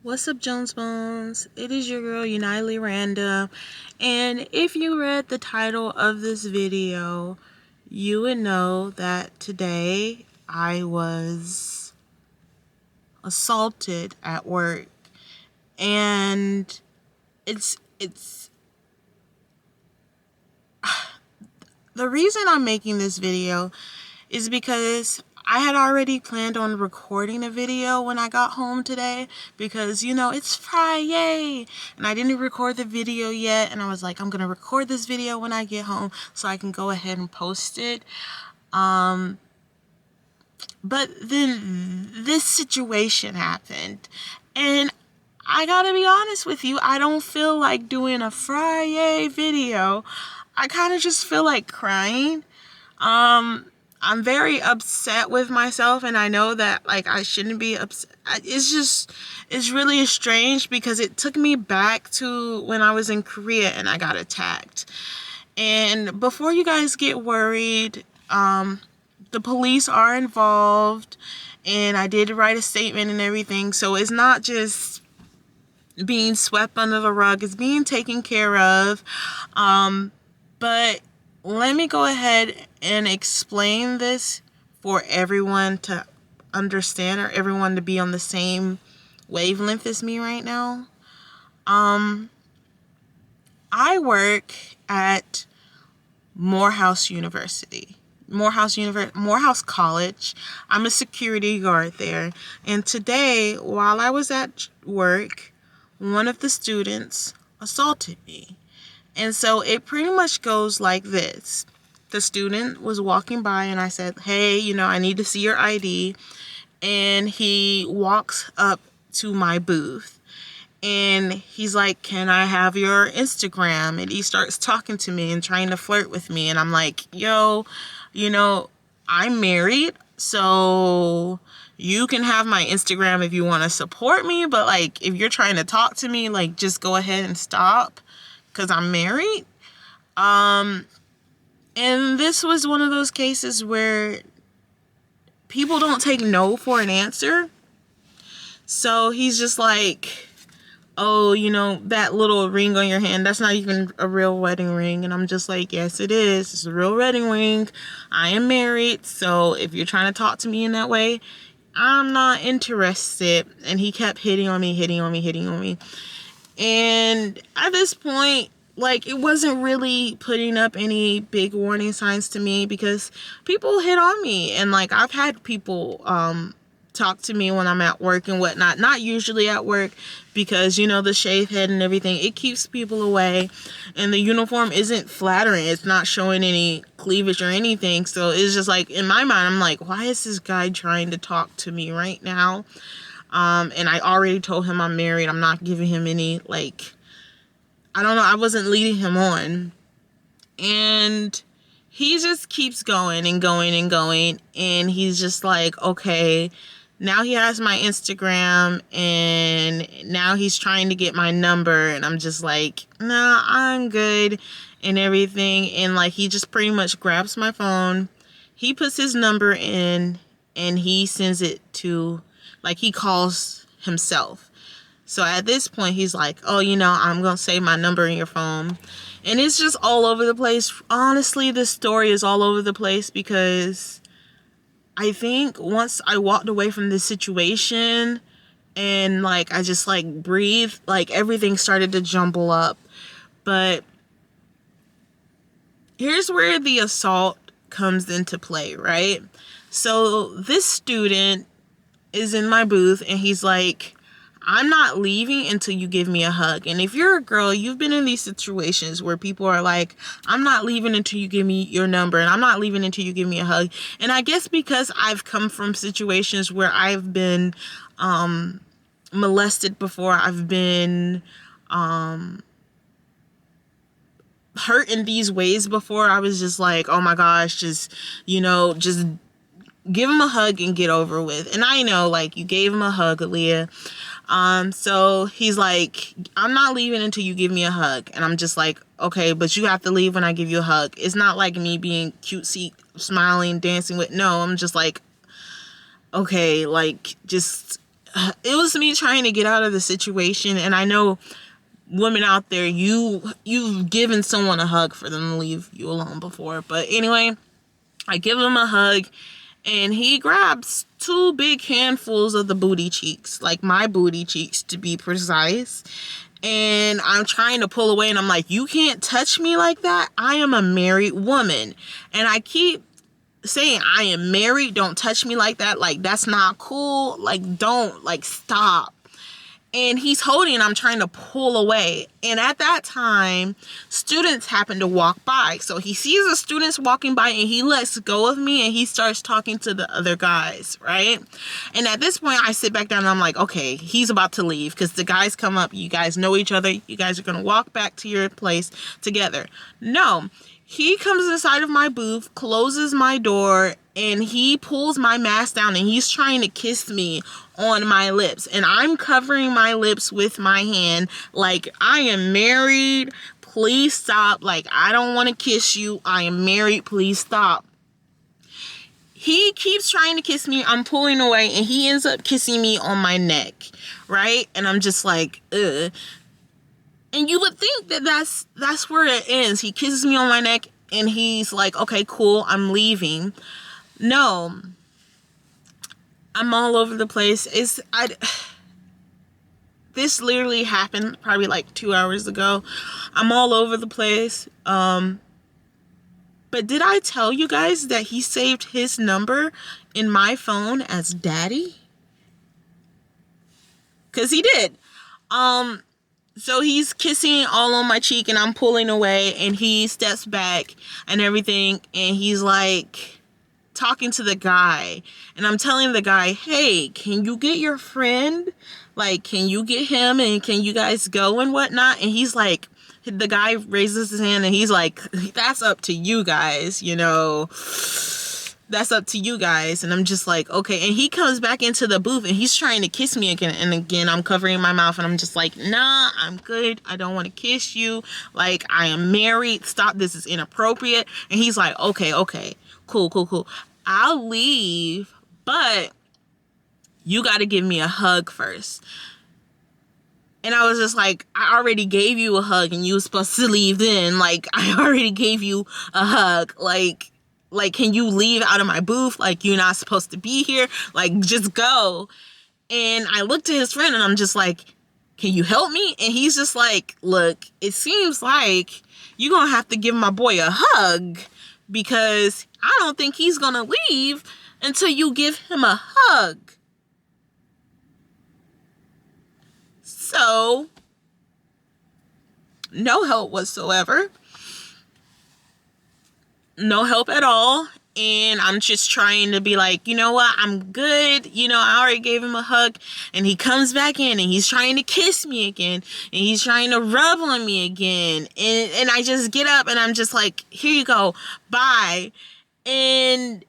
What's up, Jones Bones? It is your girl, Unitely Random. And if you read the title of this video, you would know that today I was assaulted at work. And it's the reason I'm making this video is because I had already planned on recording a video when I got home today because, it's Friday and I didn't record the video yet. And I was like, I'm going to record this video when I get home so I can go ahead and post it. But then this situation happened and I gotta be honest with you, I don't feel like doing a Friday video. I kind of just feel like crying. I'm very upset with myself, and I know that I shouldn't be upset. It's really strange because it took me back to when I was in Korea and I got attacked. And before you guys get worried, the police are involved, and I did write a statement and everything. So it's not just being swept under the rug, it's being taken care of. But let me go ahead and explain this for everyone to understand, or everyone to be on the same wavelength as me right now. I work at Morehouse University. Morehouse College. I'm a security guard there. And today, while I was at work, one of the students assaulted me. And so it pretty much goes like this. The student was walking by and I said, hey, I need to see your ID. And he walks up to my booth and he's like, can I have your Instagram? And he starts talking to me and trying to flirt with me. And I'm like, yo, I'm married, so you can have my Instagram if you want to support me. But if you're trying to talk to me, just go ahead and stop, because I'm married. And this was one of those cases where people don't take no for an answer. So he's just like, oh, that little ring on your hand, that's not even a real wedding ring. And I'm just like, yes, it is. It's a real wedding ring. I am married. So if you're trying to talk to me in that way, I'm not interested. And he kept hitting on me. And at this point, it wasn't really putting up any big warning signs to me because people hit on me. And I've had people talk to me when I'm at work and whatnot. Not usually at work because, the shaved head and everything, it keeps people away. And the uniform isn't flattering. It's not showing any cleavage or anything. So it's just in my mind, I'm like, why is this guy trying to talk to me right now? And I already told him I'm married. I'm not giving him any, I don't know. I wasn't leading him on. And he just keeps going and going and going. And he's just like, okay, now he has my Instagram and now he's trying to get my number. And I'm just like, nah, I'm good and everything. And he just pretty much grabs my phone. He puts his number in and he sends it to, he calls himself. So at this point, he's like, oh, I'm going to save my number in your phone. And it's just all over the place. Honestly, this story is all over the place because I think once I walked away from this situation and I just breathed, everything started to jumble up. But here's where the assault comes into play, right? So this student is in my booth and he's like, I'm not leaving until you give me a hug. And if you're a girl, you've been in these situations where people are like, I'm not leaving until you give me your number, and I'm not leaving until you give me a hug. And I guess because I've come from situations where I've been molested before, I've been hurt in these ways before, I was just like, oh my gosh, just give him a hug and get over with. And I know, you gave him a hug, Aaliyah. So he's like, I'm not leaving until you give me a hug. And I'm just like, okay, but you have to leave when I give you a hug. It's not like me being cutesy, smiling, dancing with, no, I'm just like, okay, just it was me trying to get out of the situation. And I know women out there, you've given someone a hug for them to leave you alone before. But anyway, I give him a hug, and he grabs 2 big handfuls of the booty cheeks, like my booty cheeks to be precise. And I'm trying to pull away, and I'm like, you can't touch me like that. I am a married woman. And I keep saying, I am married. Don't touch me like that. Like, that's not cool. Like, don't, like, stop. And he's holding, and I'm trying to pull away. And at that time, students happen to walk by. So he sees the students walking by, and he lets go of me, and he starts talking to the other guys, right? And at this point, I sit back down, and I'm like, okay, he's about to leave, because the guys come up. You guys know each other. You guys are going to walk back to your place together. No. He comes inside of my booth, closes my door, and he pulls my mask down, and he's trying to kiss me on my lips. And I'm covering my lips with my hand like, I am married. Please stop. Like, I don't want to kiss you. I am married. Please stop. He keeps trying to kiss me. I'm pulling away, and he ends up kissing me on my neck, right? And I'm just like, ugh. And you would think that that's where it ends. He kisses me on my neck, and he's like, okay, cool, I'm leaving. No. I'm all over the place. This literally happened probably like 2 hours ago. I'm all over the place. But did I tell you guys that he saved his number in my phone as Daddy? 'Cause he did. So he's kissing all on my cheek, and I'm pulling away, and he steps back and everything, and he's like talking to the guy, and I'm telling the guy, hey, can you get your friend? Like, can you get him, and can you guys go and whatnot? And he's like, the guy raises his hand, and he's like, that's up to you guys, you know. That's up to you guys. And I'm just like, okay. And he comes back into the booth, and he's trying to kiss me again. And again, I'm covering my mouth, and I'm just like, nah, I'm good. I don't want to kiss you. Like, I am married. Stop. This is inappropriate. And he's like, okay. Cool. I'll leave, but you got to give me a hug first. And I was just like, I already gave you a hug, and you were supposed to leave then. Like, I already gave you a hug. Like, can you leave out of my booth? Like, you're not supposed to be here. Like, just go. And I looked at his friend, and I'm just like, can you help me? And he's just like, look, it seems like you're going to have to give my boy a hug, because I don't think he's going to leave until you give him a hug. So, no help whatsoever. No help at all. And I'm just trying to be like, you know what, I'm good. You know, I already gave him a hug. And he comes back in, and he's trying to kiss me again. And he's trying to rub on me again. And I just get up, and I'm just like, here you go. Bye. And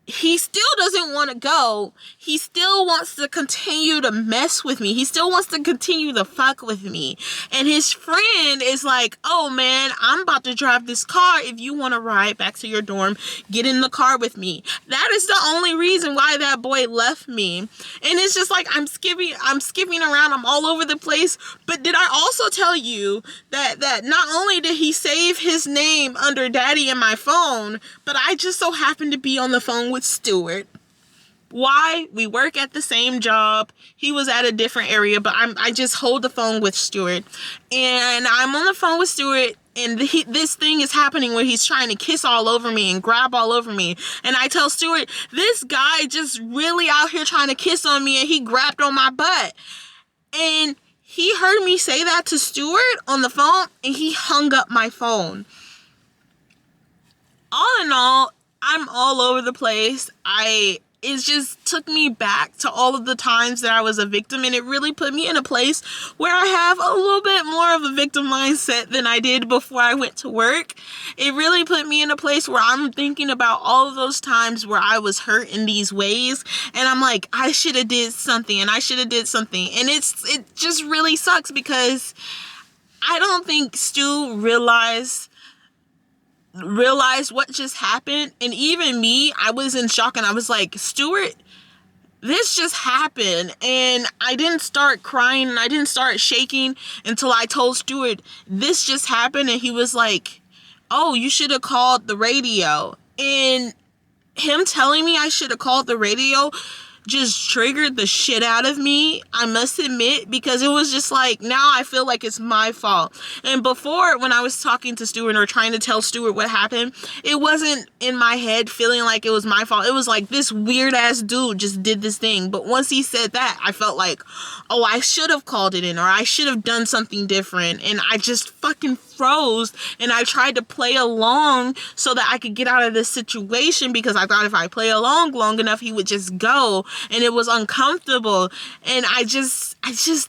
he still doesn't want to go. He still wants to continue to mess with me. He still wants to continue to fuck with me. And his friend is like, oh man, I'm about to drive this car. If you want to ride back to your dorm, get in the car with me. That is the only reason why that boy left me. And it's just like, I'm skipping around. I'm all over the place. But did I also tell you that not only did he save his name under Daddy in my phone, but I just so happened to be on the phone with Stuart. Why? We work at the same job. He was at a different area, but I just hold the phone with Stuart. And I'm on the phone with Stuart, and this thing is happening where he's trying to kiss all over me and grab all over me. And I tell Stuart, this guy just really out here trying to kiss on me, and he grabbed on my butt. And he heard me say that to Stuart on the phone, and he hung up my phone. All in all, I'm all over the place. It just took me back to all of the times that I was a victim, and it really put me in a place where I have a little bit more of a victim mindset than I did before I went to work. It really put me in a place where I'm thinking about all of those times where I was hurt in these ways, and I'm like, I should have did something, and it just really sucks, because I don't think Stu realized what just happened. And even me, I was in shock, and I was like, Stuart, this just happened, and I didn't start crying and I didn't start shaking until I told Stuart this just happened, and he was like, oh, you should have called the radio. And him telling me I should have called the radio just triggered the shit out of me, I must admit, because it was just like, now I feel like it's my fault. And before, when I was talking to Stuart or trying to tell Stuart what happened, it wasn't in my head feeling like it was my fault. It was like, this weird ass dude just did this thing. But once he said that, I felt like, oh, I should have called it in, or I should have done something different. And I just fucking froze, and I tried to play along so that I could get out of this situation, because I thought if I play along long enough, he would just go. And it was uncomfortable, and I just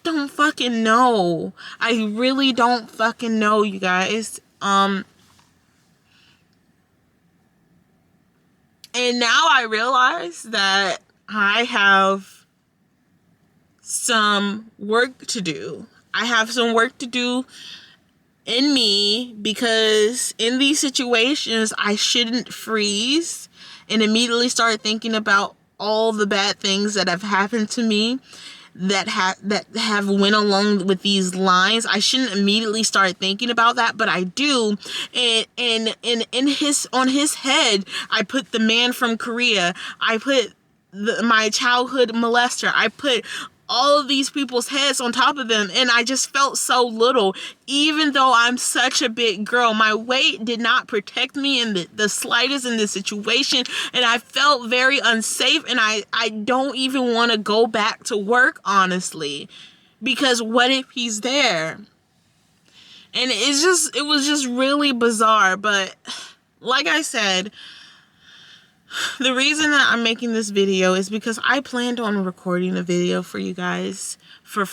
don't fucking know. I really don't fucking know, you guys. And now I realize that I have some work to do. I have some work to do in me, because in these situations, I shouldn't freeze and immediately start thinking about all the bad things that have happened to me that have went along with these lines. I shouldn't immediately start thinking about that, but I do. And on his head, I put the man from Korea. I put my childhood molester. I put all of these people's heads on top of them, and I just felt so little. Even though I'm such a big girl, my weight did not protect me in the slightest in this situation, and I felt very unsafe, and I don't even want to go back to work, honestly, because what if he's there? And it was just really bizarre. But like I said, the reason that I'm making this video is because I planned on recording a video for you guys for